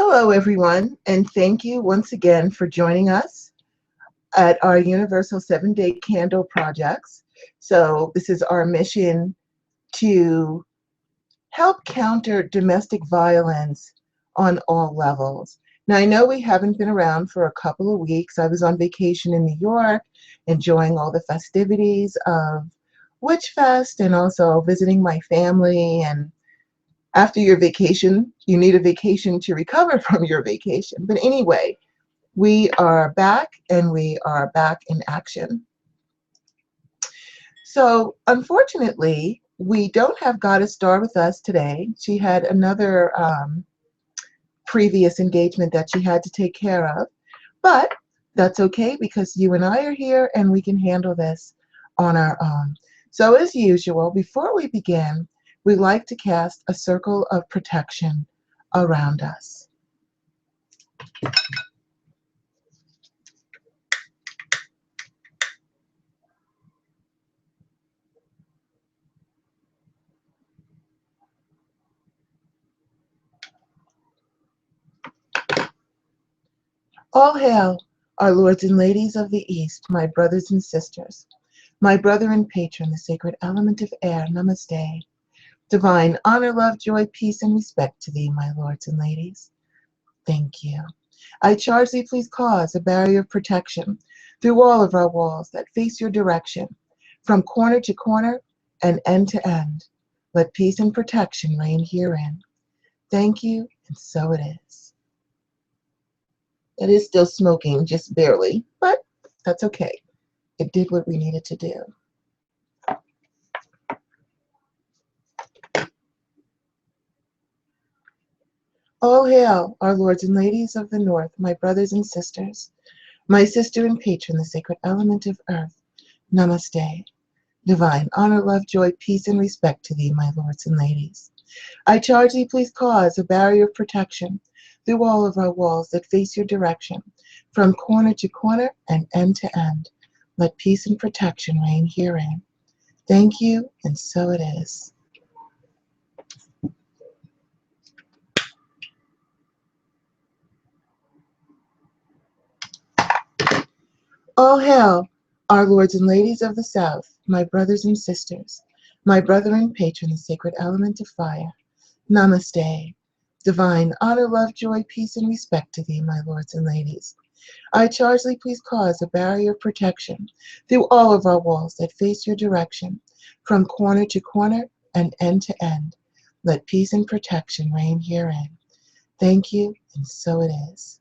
Hello, everyone, and thank you once again for joining us at our Universal 7-Day Candle Projects. So this is our mission to help counter domestic violence on all levels. Now, I know we haven't been around for a couple of weeks. I was on vacation in New York, enjoying all the festivities of Witch Fest and also visiting my family. And after your vacation, you need a vacation to recover from your vacation. But anyway, we are back and we are back in action. So unfortunately, we don't have Goddess Star with us today. She had another previous engagement that she had to take care of. But that's okay because you and I are here and we can handle this on our own. So as usual, before we begin, we like to cast a circle of protection around us. All hail, our lords and ladies of the East, my brothers and sisters, my brother and patron, the sacred element of air, namaste. Divine honor, love, joy, peace, and respect to thee, my lords and ladies. Thank you. I charge thee, please cause a barrier of protection through all of our walls that face your direction, from corner to corner and end to end. Let peace and protection reign herein. Thank you, and so it is. It is still smoking, just barely, but that's okay. It did what we needed to do. All hail, our lords and ladies of the North, my brothers and sisters, my sister and patron, the sacred element of earth. Namaste. Divine honor, love, joy, peace, and respect to thee, my lords and ladies. I charge thee, please cause a barrier of protection through all of our walls that face your direction, from corner to corner and end to end. Let peace and protection reign herein. Thank you, and so it is. All hail, our lords and ladies of the South, my brothers and sisters, my brother and patron, the sacred element of fire. Namaste. Divine honor, love, joy, peace, and respect to thee, my lords and ladies. I charge thee, please cause a barrier of protection through all of our walls that face your direction, from corner to corner and end to end. Let peace and protection reign herein. Thank you, and so it is.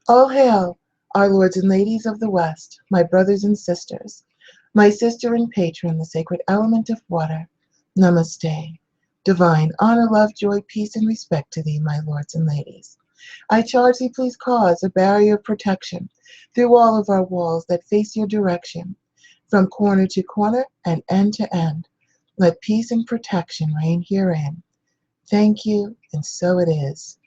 All hail, our lords and ladies of the West, my brothers and sisters, my sister and patron, the sacred element of water. Namaste. Divine honor, love, joy, peace, and respect to thee, my lords and ladies. I charge thee, please cause a barrier of protection through all of our walls that face your direction, from corner to corner and end to end. Let peace and protection reign herein. Thank you, and so it is.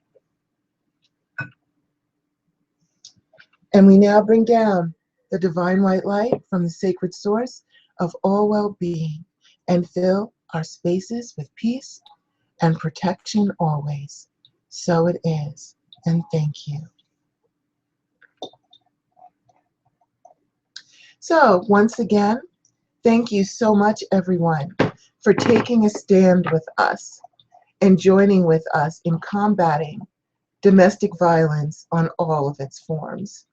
And we now bring down the divine white light from the sacred source of all well-being and fill our spaces with peace and protection always. So it is, and thank you. So once again, thank you so much, everyone, for taking a stand with us and joining with us in combating domestic violence on all of its forms.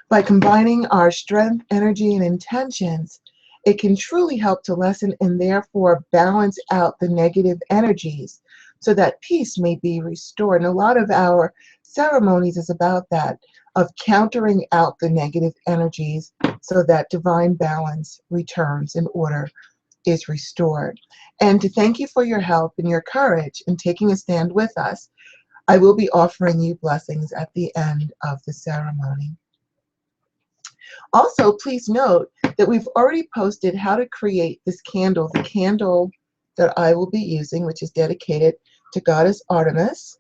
By combining our strength, energy, and intentions, it can truly help to lessen and therefore balance out the negative energies so that peace may be restored. And a lot of our ceremonies is about that, of countering out the negative energies so that divine balance returns and order is restored. And to thank you for your help and your courage in taking a stand with us, I will be offering you blessings at the end of the ceremony. Also, please note that we've already posted how to create this candle, the candle that I will be using, which is dedicated to Goddess Artemis.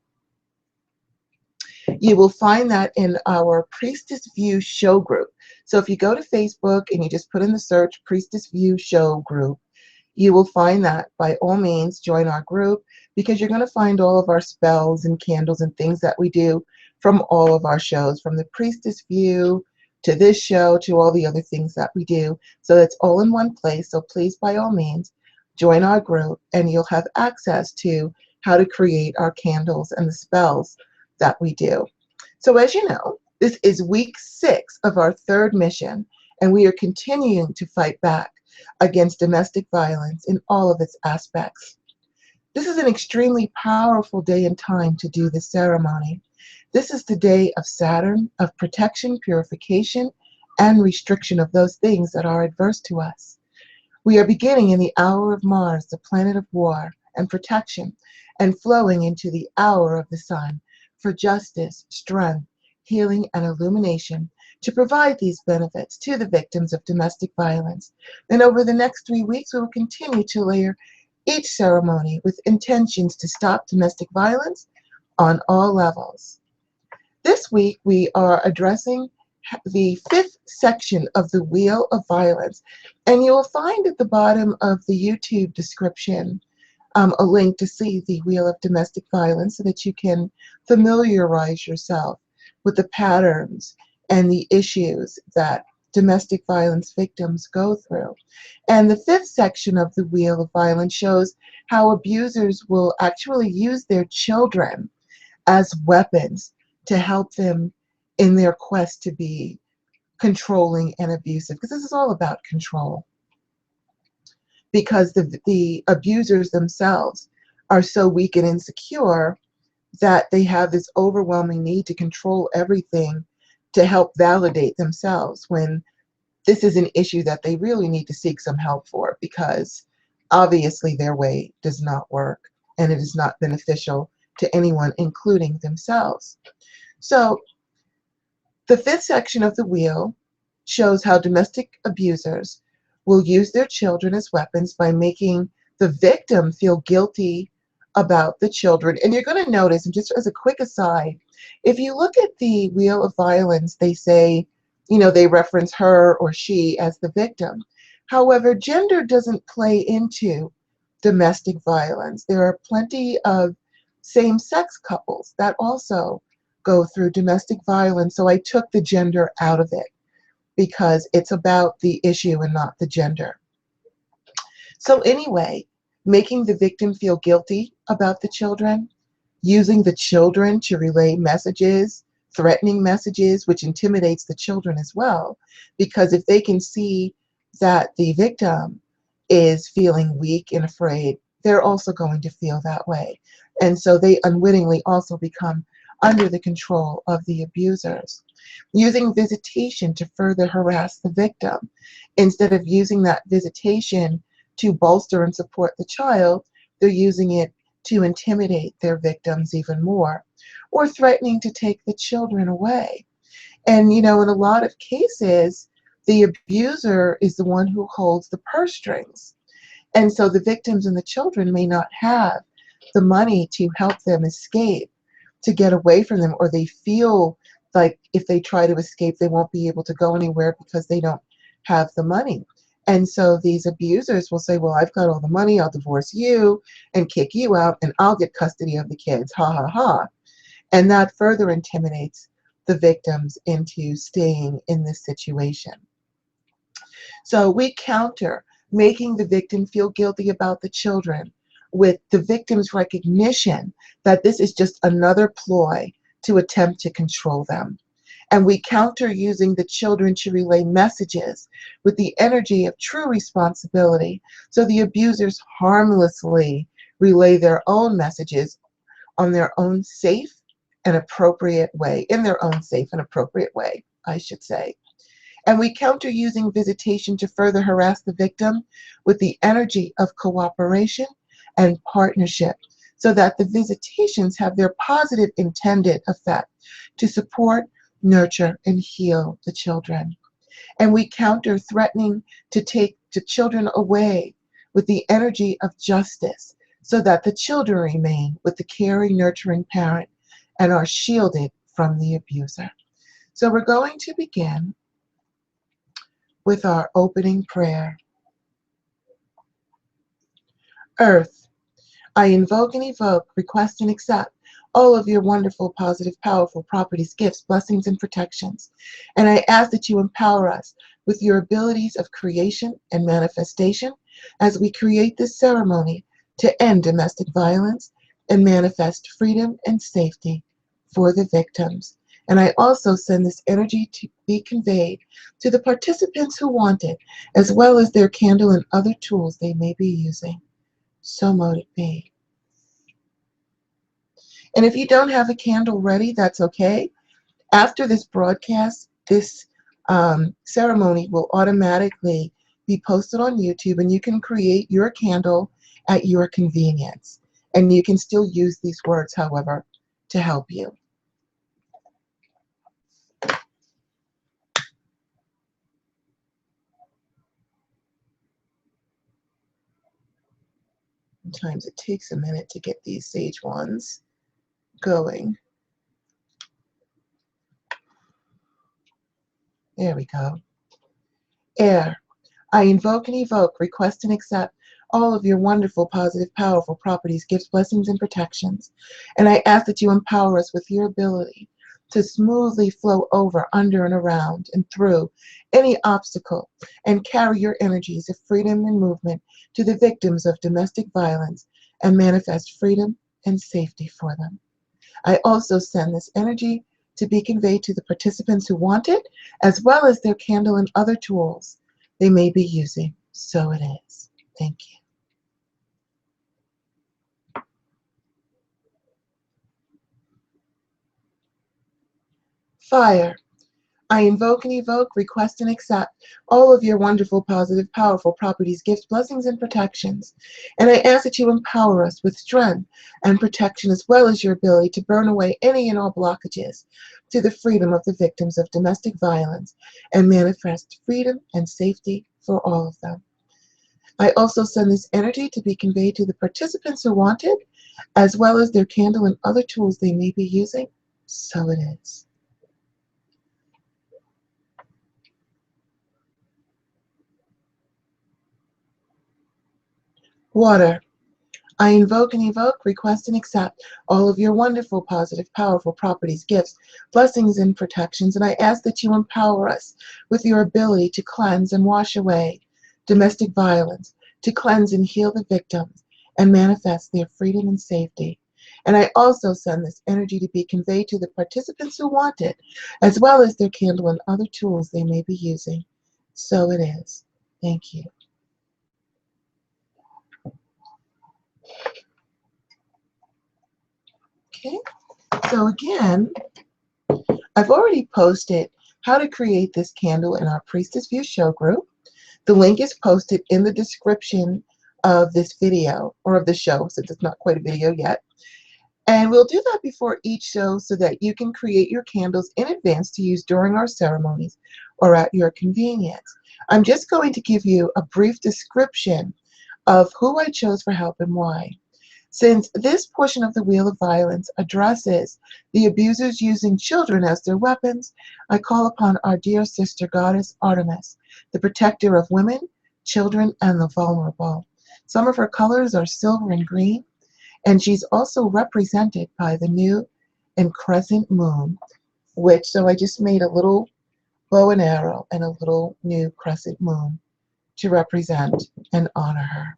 You will find that in our Priestess View show group. So if you go to Facebook and you just put in the search Priestess View Show group, you will find that. By all means, join our group, because you're going to find all of our spells and candles and things that we do from all of our shows, from the Priestess View to this show to all the other things that we do. So it's all in one place. So please, by all means, join our group and you'll have access to how to create our candles and the spells that we do. So as you know, this is week 6 of our 3rd mission, and we are continuing to fight back against domestic violence in all of its aspects. This is an extremely powerful day and time to do this ceremony. This is the day of Saturn, of protection, purification, and restriction of those things that are adverse to us. We are beginning in the hour of Mars, the planet of war and protection, and flowing into the hour of the sun for justice, strength, healing, and illumination, to provide these benefits to the victims of domestic violence. And over the next 3 weeks, we will continue to layer each ceremony with intentions to stop domestic violence on all levels. This week, we are addressing the 5th section of the Wheel of Violence, and you will find at the bottom of the YouTube description a link to see the Wheel of Domestic Violence so that you can familiarize yourself with the patterns and the issues that domestic violence victims go through. And the 5th section of the Wheel of Violence shows how abusers will actually use their children as weapons to help them in their quest to be controlling and abusive, because this is all about control. Because the abusers themselves are so weak and insecure that they have this overwhelming need to control everything to help validate themselves, when this is an issue that they really need to seek some help for, because obviously their way does not work and it is not beneficial to anyone, including themselves. So the 5th section of the wheel shows how domestic abusers will use their children as weapons by making the victim feel guilty about the children. And you're going to notice, and just as a quick aside, if you look at the Wheel of Violence, they say, they reference her or she as the victim. However, gender doesn't play into domestic violence. There are plenty of same-sex couples that also go through domestic violence. So I took the gender out of it because it's about the issue and not the gender. So anyway, making the victim feel guilty about the children, using the children to relay messages, threatening messages, which intimidates the children as well, because if they can see that the victim is feeling weak and afraid, they're also going to feel that way. And so they unwittingly also become under the control of the abusers. Using visitation to further harass the victim. Instead of using that visitation to bolster and support the child, they're using it to intimidate their victims even more, or threatening to take the children away. And in a lot of cases, the abuser is the one who holds the purse strings. And so the victims and the children may not have the money to help them escape, to get away from them, or they feel like if they try to escape, they won't be able to go anywhere because they don't have the money. And so these abusers will say, well, I've got all the money, I'll divorce you and kick you out, and I'll get custody of the kids, ha ha ha. And that further intimidates the victims into staying in this situation. So we counter making the victim feel guilty about the children with the victim's recognition that this is just another ploy to attempt to control them. And we counter using the children to relay messages with the energy of true responsibility. So the abusers harmlessly relay their own messages on their own safe and appropriate way, in their own safe and appropriate way, I should say. And we counter using visitation to further harass the victim with the energy of cooperation and partnership, so that the visitations have their positive intended effect to support, nurture, and heal the children. And we counter threatening to take the children away with the energy of justice, so that the children remain with the caring, nurturing parent and are shielded from the abuser. So we're going to begin with our opening prayer. Earth, I invoke and evoke, request and accept all of your wonderful, positive, powerful properties, gifts, blessings, and protections. And I ask that you empower us with your abilities of creation and manifestation as we create this ceremony to end domestic violence and manifest freedom and safety for the victims. And I also send this energy to be conveyed to the participants who want it, as well as their candle and other tools they may be using. So mote it be. And if you don't have a candle ready, that's okay. After this broadcast, this ceremony will automatically be posted on YouTube, and you can create your candle at your convenience. And you can still use these words, however, to help you. Sometimes it takes a minute to get these sage wands going. There we go. Air, I invoke and evoke, request and accept all of your wonderful, positive, powerful properties, gifts, blessings, and protections. And I ask that you empower us with your ability to smoothly flow over, under, and around, and through any obstacle, and carry your energies of freedom and movement to the victims of domestic violence and manifest freedom and safety for them. I also send this energy to be conveyed to the participants who want it, as well as their candle and other tools they may be using. So it is. Thank you. Fire, I invoke and evoke, request and accept all of your wonderful, positive, powerful properties, gifts, blessings, and protections. And I ask that you empower us with strength and protection, as well as your ability to burn away any and all blockages to the freedom of the victims of domestic violence and manifest freedom and safety for all of them. I also send this energy to be conveyed to the participants who want it, as well as their candle and other tools they may be using. So it is. Water, I invoke and evoke, request and accept all of your wonderful, positive, powerful properties, gifts, blessings, and protections. And I ask that you empower us with your ability to cleanse and wash away domestic violence, to cleanse and heal the victims, and manifest their freedom and safety. And I also send this energy to be conveyed to the participants who want it, as well as their candle and other tools they may be using. So it is. Thank you. Okay, so again, I've already posted how to create this candle in our Priestess View show group. The link is posted in the description of this video, or of the show, since it's not quite a video yet. And we'll do that before each show so that you can create your candles in advance to use during our ceremonies or at your convenience. I'm just going to give you a brief description of who I chose for help and why. Since this portion of the Wheel of Violence addresses the abusers using children as their weapons, I call upon our dear sister goddess Artemis, the protector of women, children, and the vulnerable. Some of her colors are silver and green, and she's also represented by the new and crescent moon, so I just made a little bow and arrow and a little new crescent moon to represent and honor her.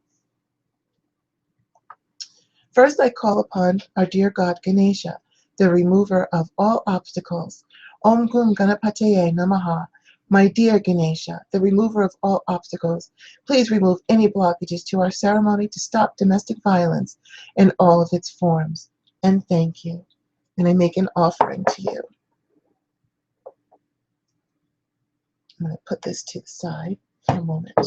First, I call upon our dear God Ganesha, the remover of all obstacles. Om Gum Ganapataye Namaha. My dear Ganesha, the remover of all obstacles, please remove any blockages to our ceremony to stop domestic violence in all of its forms. And thank you. And I make an offering to you. I'm going to put this to the side for a moment.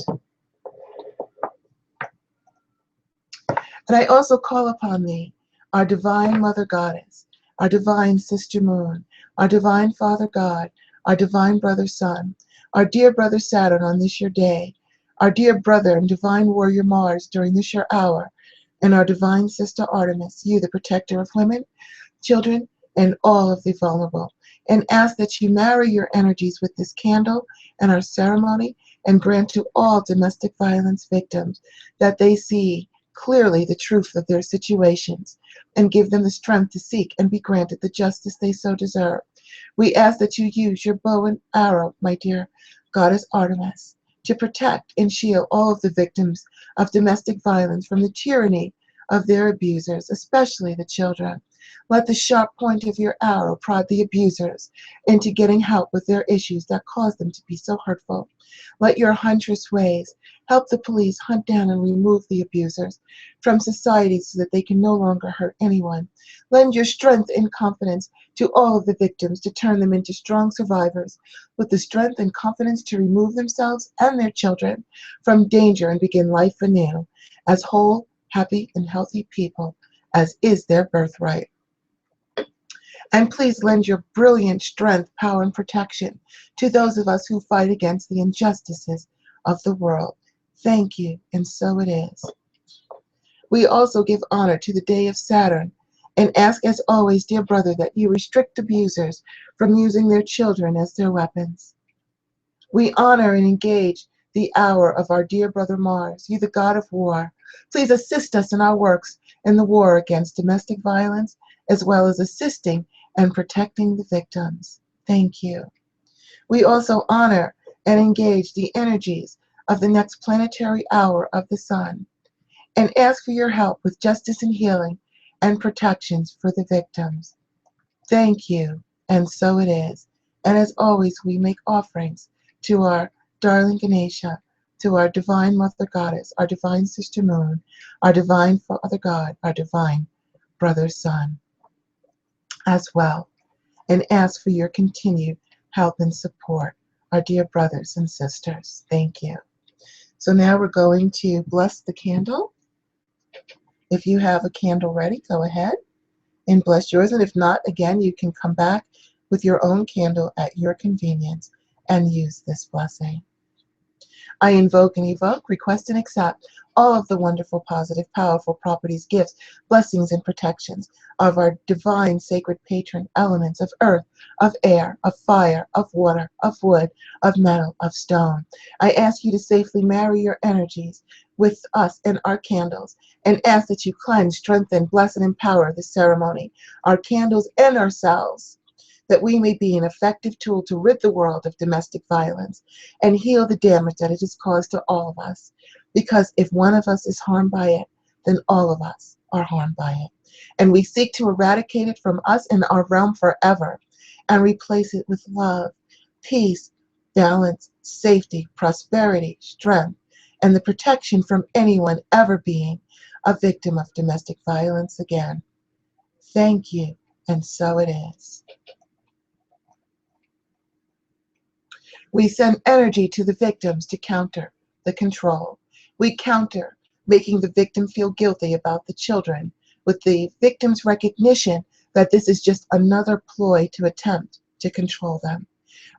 And I also call upon thee, our divine Mother Goddess, our divine Sister Moon, our divine Father God, our divine Brother Sun, our dear Brother Saturn on this your day, our dear Brother and divine Warrior Mars during this your hour, and our divine Sister Artemis, you the protector of women, children, and all of the vulnerable, and ask that you marry your energies with this candle and our ceremony and grant to all domestic violence victims that they see clearly the truth of their situations and give them the strength to seek and be granted the justice they so deserve. We ask that you use your bow and arrow, my dear Goddess Artemis, to protect and shield all of the victims of domestic violence from the tyranny of their abusers, especially the children. Let the sharp point of your arrow prod the abusers into getting help with their issues that cause them to be so hurtful. Let your huntress ways help the police hunt down and remove the abusers from society so that they can no longer hurt anyone. Lend your strength and confidence to all of the victims to turn them into strong survivors with the strength and confidence to remove themselves and their children from danger and begin life anew as whole, happy, and healthy people, as is their birthright. And please lend your brilliant strength, power, and protection to those of us who fight against the injustices of the world. Thank you, and so it is. We also give honor to the day of Saturn and ask as always, dear brother, that you restrict abusers from using their children as their weapons. We honor and engage the hour of our dear brother Mars, you the god of war. Please assist us in our works in the war against domestic violence, as well as assisting and protecting the victims. Thank you. We also honor and engage the energies of the next planetary hour of the sun and ask for your help with justice and healing and protections for the victims. Thank you, and so it is. And as always, we make offerings to our darling Ganesha, to our divine Mother Goddess, our divine Sister Moon, our divine Father God, our divine Brother Sun as well, and ask for your continued help and support, our dear brothers and sisters. Thank you. So now we're going to bless the candle. If you have a candle ready, go ahead and bless yours. And if not, again, you can come back with your own candle at your convenience and use this blessing. I invoke and evoke, request and accept all of the wonderful, positive, powerful properties, gifts, blessings, and protections of our divine sacred patron elements of earth, of air, of fire, of water, of wood, of metal, of stone. I ask you to safely marry your energies with us and our candles, and ask that you cleanse, strengthen, bless, and empower the ceremony, our candles, and ourselves, that we may be an effective tool to rid the world of domestic violence and heal the damage that it has caused to all of us. Because if one of us is harmed by it, then all of us are harmed by it. And we seek to eradicate it from us and our realm forever and replace it with love, peace, balance, safety, prosperity, strength, and the protection from anyone ever being a victim of domestic violence again. Thank you, and so it is. We send energy to the victims to counter the control. We counter making the victim feel guilty about the children with the victim's recognition that this is just another ploy to attempt to control them.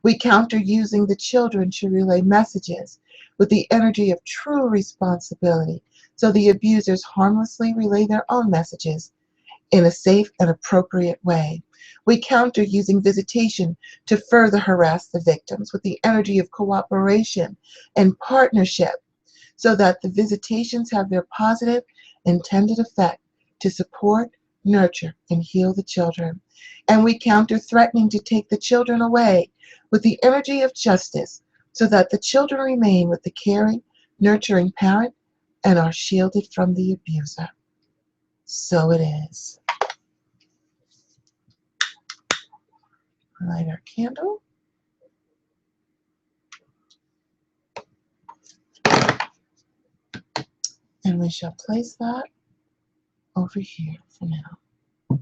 We counter using the children to relay messages with the energy of true responsibility, so the abusers harmlessly relay their own messages in a safe and appropriate way. We counter using visitation to further harass the victims with the energy of cooperation and partnership, so that the visitations have their positive intended effect to support, nurture, and heal the children. And we counter threatening to take the children away with the energy of justice, so that the children remain with the caring, nurturing parent and are shielded from the abuser. So it is. Light our candle. And we shall place that over here for now.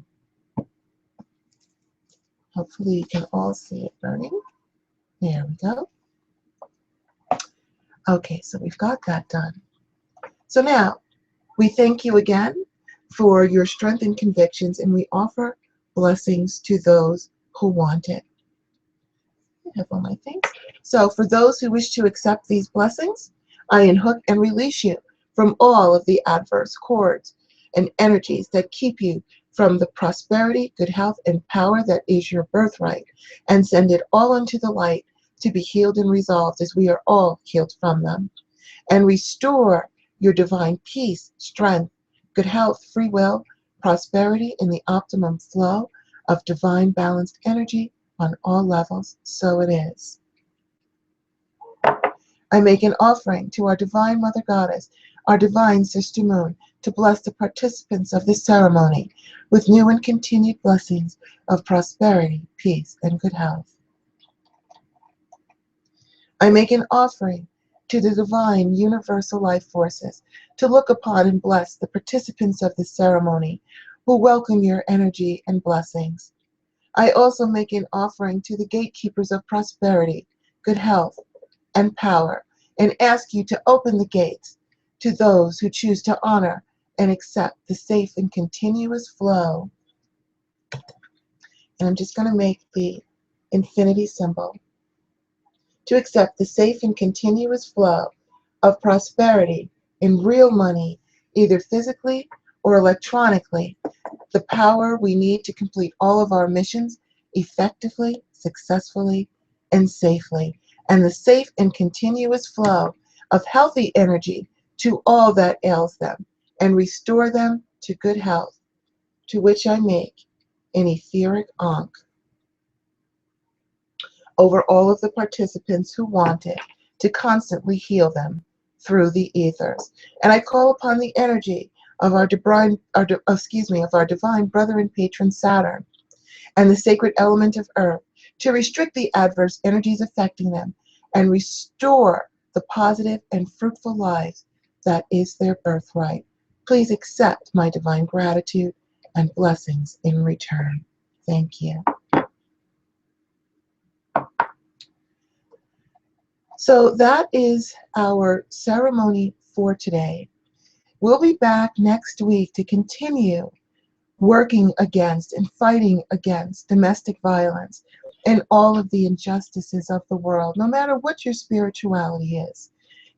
Hopefully you can all see it burning. There we go. Okay, so we've got that done. So now, we thank you again for your strength and convictions, and we offer blessings to those who want it. I have all my things. So for those who wish to accept these blessings, I unhook and release you from all of the adverse cords and energies that keep you from the prosperity, good health, and power that is your birthright, and send it all into the light to be healed and resolved as we are all healed from them. And restore your divine peace, strength, good health, free will, prosperity in the optimum flow of divine balanced energy on all levels. So it is. I make an offering to our Divine Mother Goddess, our Divine Sister Moon, to bless the participants of this ceremony with new and continued blessings of prosperity, peace, and good health. I make an offering to the divine universal life forces to look upon and bless the participants of this ceremony who welcome your energy and blessings. I also make an offering to the gatekeepers of prosperity, good health, and power, and ask you to open the gates to those who choose to honor and accept the safe and continuous flow. And I'm just going to make the infinity symbol. To accept the safe and continuous flow of prosperity in real money, either physically or electronically, the power we need to complete all of our missions effectively, successfully, and safely, and the safe and continuous flow of healthy energy to all that ails them, and restore them to good health, to which I make an etheric ankh over all of the participants who want it, to constantly heal them through the ethers. And I call upon the energy of our divine brother and patron Saturn and the sacred element of earth to restrict the adverse energies affecting them and restore the positive and fruitful lives that is their birthright. Please accept my divine gratitude and blessings in return. Thank you. So that is our ceremony for today. We'll be back next week to continue working against and fighting against domestic violence and all of the injustices of the world. No matter what your spirituality is,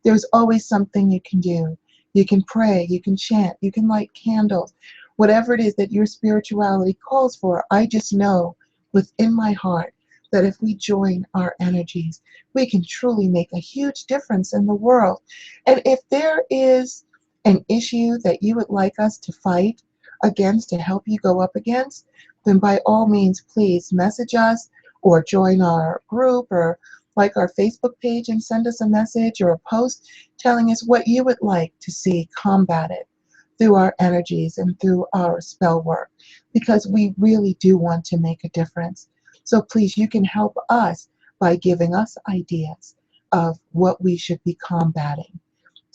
there's always something you can do. You can pray, you can chant, you can light candles, whatever it is that your spirituality calls for. I just know within my heart that if we join our energies, we can truly make a huge difference in the world. And if there is an issue that you would like us to fight against, to help you go up against, then by all means, please message us or join our group or like our Facebook page and send us a message or a post telling us what you would like to see combated through our energies and through our spell work, because we really do want to make a difference. So please, you can help us by giving us ideas of what we should be combating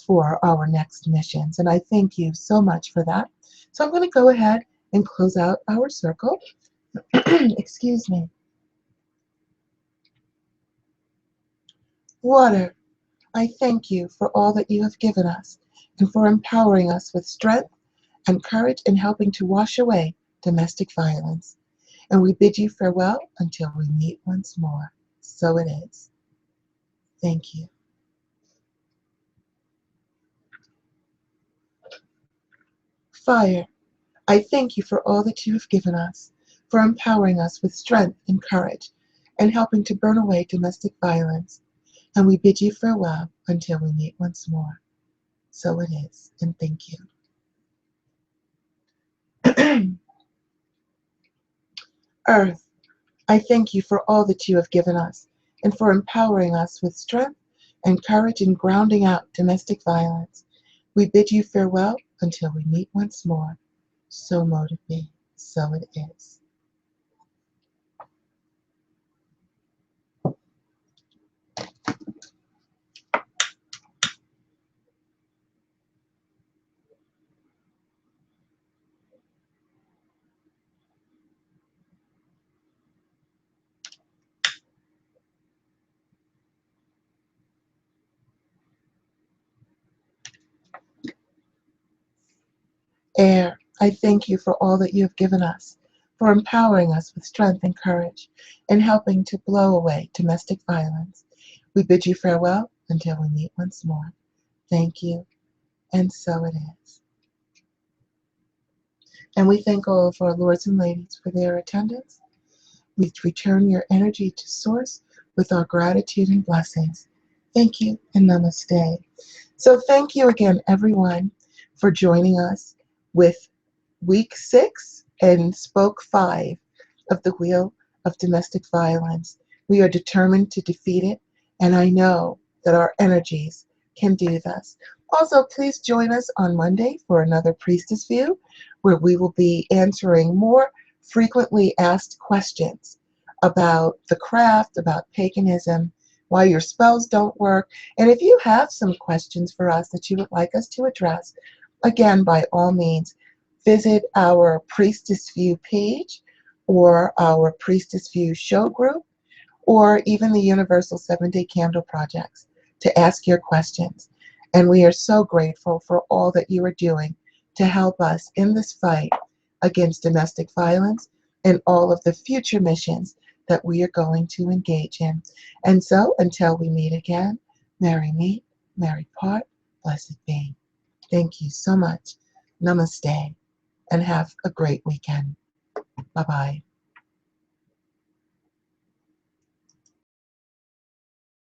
for our next missions. And I thank you so much for that. So I'm going to go ahead and close out our circle. Excuse me. Water, I thank you for all that you have given us and for empowering us with strength and courage in helping to wash away domestic violence. And we bid you farewell until we meet once more. So it is. Thank you. Fire, I thank you for all that you have given us, for empowering us with strength and courage and helping to burn away domestic violence. And we bid you farewell until we meet once more. So it is, and thank you. Earth, I thank you for all that you have given us and for empowering us with strength and courage in grounding out domestic violence. We bid you farewell until we meet once more. So mote it be, so it is. Air, I thank you for all that you have given us, for empowering us with strength and courage, and helping to blow away domestic violence. We bid you farewell until we meet once more. Thank you, and so it is. And we thank all of our lords and ladies for their attendance. We return your energy to Source with our gratitude and blessings. Thank you and namaste. So thank you again, everyone, for joining us with week 6 and spoke 5 of the Wheel of Domestic Violence. We are determined to defeat it, and I know that our energies can do this. Also, please join us on Monday for another Priestess View, where we will be answering more frequently asked questions about the craft, about paganism, why your spells don't work. And if you have some questions for us that you would like us to address, again, by all means, visit our Priestess View page or our Priestess View show group or even the Universal 7-Day Candle Projects to ask your questions. And we are so grateful for all that you are doing to help us in this fight against domestic violence and all of the future missions that we are going to engage in. And so, until we meet again, merry meet, merry part, blessed be. Thank you so much. Namaste, and have a great weekend. Bye-bye.